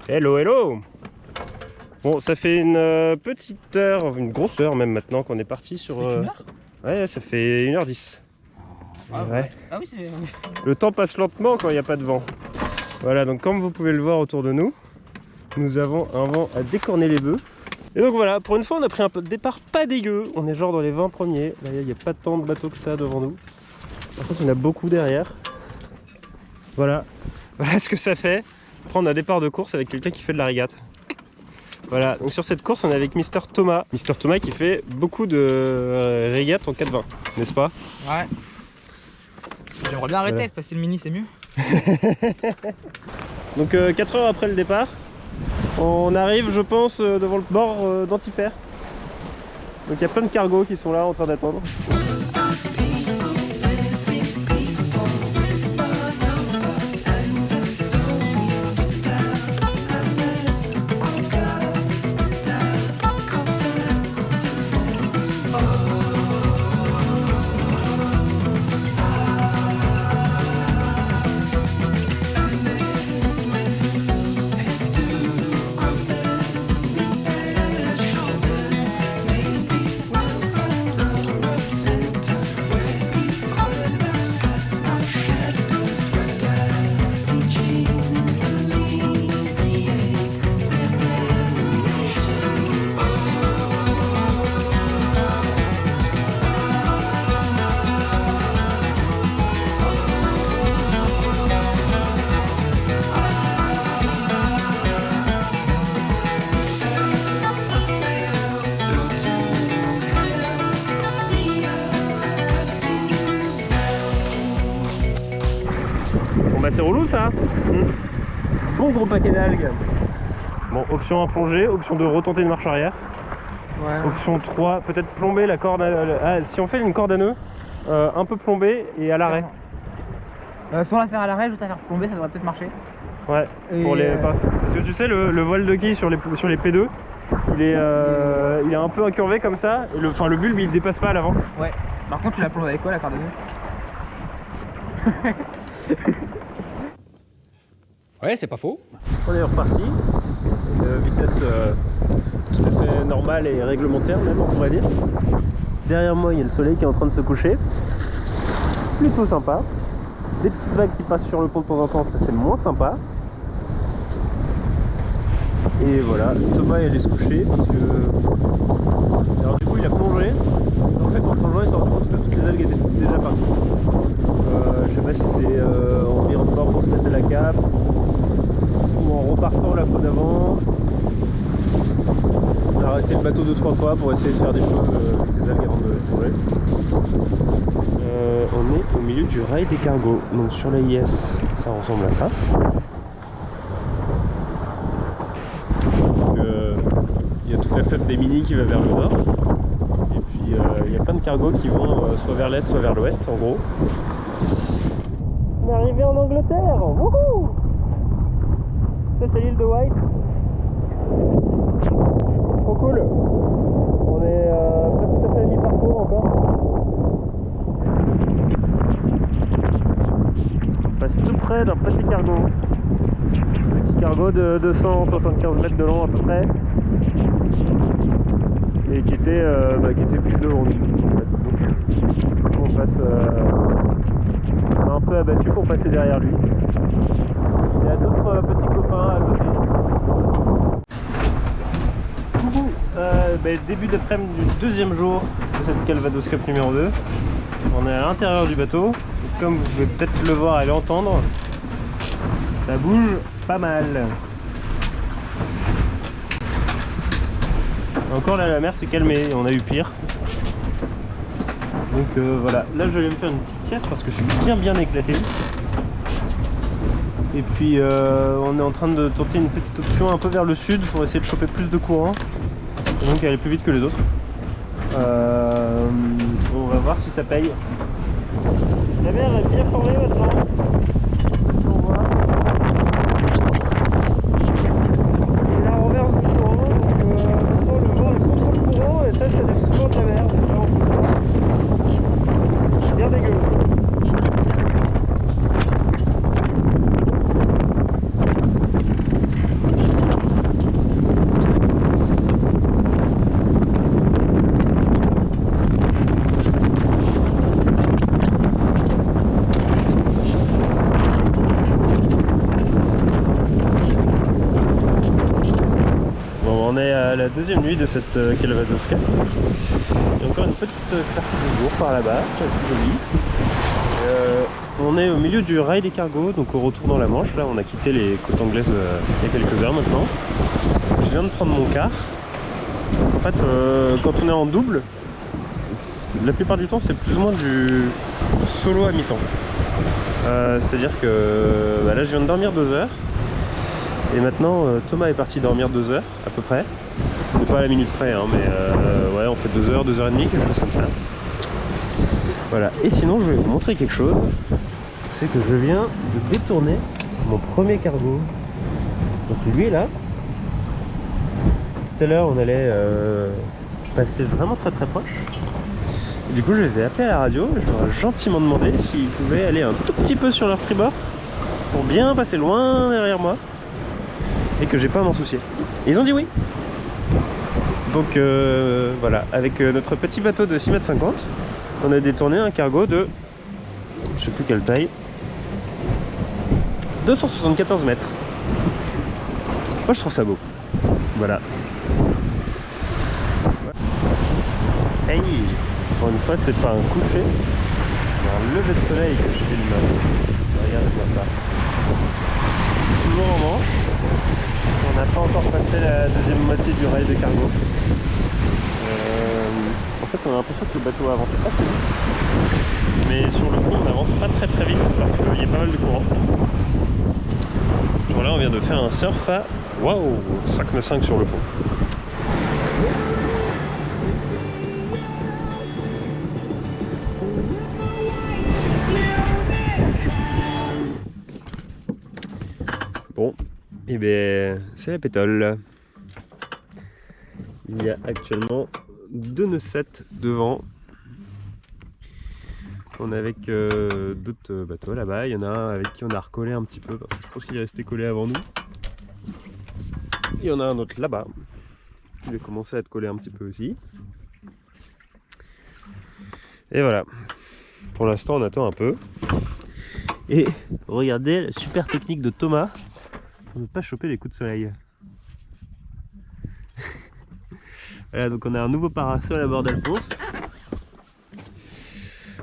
Hello, hello. Bon, ça fait une petite heure, une grosse heure même maintenant qu'on est parti sur... Ça fait une heure ? Ouais, ça fait 1h10. Ah, ouais. Ah oui, c'est... Le temps passe lentement quand il n'y a pas de vent. Voilà, donc comme vous pouvez le voir autour de nous, nous avons un vent à décorner les bœufs. Et donc voilà, pour une fois on a pris un peu de départ pas dégueu. On est genre dans les 20 premiers. Là, il n'y a pas tant de bateaux que ça devant nous. Par contre, il y en a beaucoup derrière. Voilà, voilà ce que ça fait. Prendre un départ de course avec quelqu'un qui fait de la régate. Voilà, donc sur cette course on est avec Mister Thomas. Mister Thomas qui fait beaucoup de régates en 420, n'est-ce pas? Ouais. J'aimerais bien arrêter, voilà. passer le mini c'est mieux. Donc 4 heures après le départ, on arrive je pense devant le bord d'Antifer. Donc il y a plein de cargos qui sont là en train d'attendre. Bon bah c'est relou ça. Bon gros paquet d'algues. Bon, option 1 plonger, option 2 retenter une marche arrière. Ouais. Option 3 peut-être plomber la corde à... si on fait une corde à nœud, un peu plomber et à l'arrêt. Soit la faire à l'arrêt, juste à faire plomber, ça devrait peut-être marcher. Ouais, et pour les... Parce que tu sais le voile de quille sur les P2, il est un peu incurvé comme ça, et le bulbe il dépasse pas à l'avant. Ouais. Par contre tu la plonges avec quoi la corde à nœud? Ouais, c'est pas faux. On est reparti, une vitesse tout à fait normale et réglementaire même on pourrait dire. Derrière moi il y a le soleil qui est en train de se coucher, plutôt sympa. Des petites vagues qui passent sur le pont de temps en temps, ça c'est moins sympa. Et voilà, Thomas il allait se coucher parce que... Alors du coup il a plongé, en fait en plongeant il s'est rendu compte que toutes les algues étaient déjà parties. Je sais pas si c'est en virant de bord pour se mettre de la cape, ou en repartant la fois d'avant. On a arrêté le bateau 2-3 fois pour essayer de faire des choses avec des algues avant de plonger. On est au milieu du rail des cargos, donc sur la IS ça ressemble à ça. Il y a toute la flotte des mini qui va vers le nord, et puis il y a plein de cargos qui vont soit vers l'est soit vers l'ouest en gros. On est arrivé en Angleterre, wouhou! Ça c'est l'île de White. Trop cool. On est pas tout à fait à mi-parcours encore. On passe tout près d'un petit cargo. Petit cargo de 275 mètres de long à peu près. Et qui était plus devant nous. Donc on passe on a un peu abattu pour passer derrière lui. Il y a d'autres petits copains à côté. Début d'après-midi du deuxième jour de cette Calvados Cup numéro 2. On est à l'intérieur du bateau. Et comme vous pouvez peut-être le voir et l'entendre, ça bouge pas mal. Encore là la mer s'est calmée, on a eu pire. Donc voilà, là je vais aller me faire une petite sieste parce que je suis bien éclaté. Et puis on est en train de tenter une petite option un peu vers le sud pour essayer de choper plus de courant. Et donc aller plus vite que les autres. On va voir si ça paye. La mer est bien formée maintenant. On voit. Et la renverse du courant, donc maintenant le vent est contre le courant et ça lève souvent de la mer. C'est bien dégueu. On est à la deuxième nuit de cette Calvados Cup. Il y a encore une petite partie de jour par là-bas, c'est assez joli. On est au milieu du rail des cargos, donc au retour dans la Manche. Là, on a quitté les côtes anglaises il y a quelques heures maintenant. Je viens de prendre mon quart. En fait, quand on est en double, la plupart du temps, c'est plus ou moins du solo à mi-temps. C'est-à-dire que là, je viens de dormir 2 heures. Et maintenant, Thomas est parti dormir 2 heures à peu près. C'est pas à la minute près, hein, mais ouais, on fait 2 heures, 2 heures et demie, quelque chose comme ça. Voilà. Et sinon, je vais vous montrer quelque chose. C'est que je viens de détourner mon premier cargo. Donc lui est là. Tout à l'heure, on allait passer vraiment très proche. Et du coup, je les ai appelés à la radio. Je leur ai gentiment demandé s'ils pouvaient aller un tout petit peu sur leur tribord pour bien passer loin derrière moi et que j'ai pas à m'en soucier. Et ils ont dit oui. Donc voilà, avec notre petit bateau de 6,50 m, on a détourné un cargo de, je sais plus quelle taille, 274 mètres. Moi je trouve ça beau. Voilà. Hey, pour une fois c'est pas un coucher, c'est un lever de soleil que je filme. Regardez-moi ça. Toujours en Manche. On n'a pas encore passé la deuxième moitié du rail de cargo. En fait on a l'impression que le bateau avance assez vite. Mais sur le fond on avance pas très vite parce qu'il y a pas mal de courant. Genre là on vient de faire un surf à waouh 5 nœuds 5 sur le fond. Bon, et bien c'est la pétole. Il y a actuellement 2 nœuds 7 devant. On est avec d'autres bateaux là-bas. Il y en a un avec qui on a recollé un petit peu parce que je pense qu'il est resté collé avant nous. Il y en a un autre là-bas. Il a commencé à être collé un petit peu aussi. Et voilà. Pour l'instant on attend un peu. Et regardez la super technique de Thomas pour ne pas choper les coups de soleil. Voilà, donc on a un nouveau parasol à bord d'Alphonse.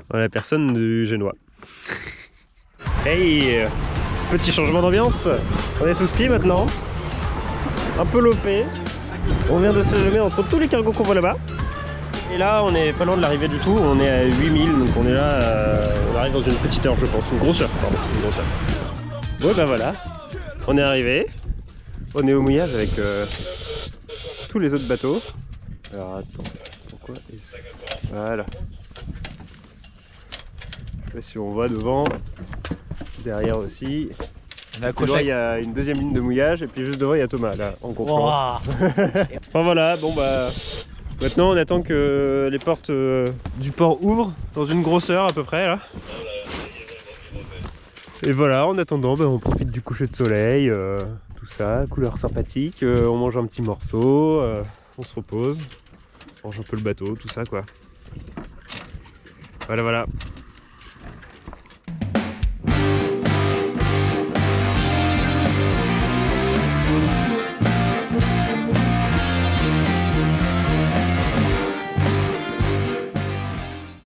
Voilà, personne du Génois. Hey, petit changement d'ambiance. On est sous ski maintenant. Un peu lopé. On vient de se lever entre tous les cargos qu'on voit là-bas. Et là, on est pas loin de l'arrivée du tout. On est à 8000, donc on est là. On arrive dans une petite heure, je pense. Une grosse heure, pardon. Une grosse heure. Bon, ben voilà. On est arrivé. On est au mouillage avec tous les autres bateaux. Alors attends, pourquoi? Voilà. Je sais pas si on voit devant, derrière aussi. Devant, il y a une deuxième ligne de mouillage et puis juste devant il y a Thomas là en gros plan. Enfin voilà, bon bah maintenant on attend que les portes du port ouvrent dans une grosse heure à peu près là. Et voilà, en attendant bah, on profite du coucher de soleil, tout ça, couleur sympathique, on mange un petit morceau, on se repose, on range un peu le bateau, tout ça quoi. Voilà.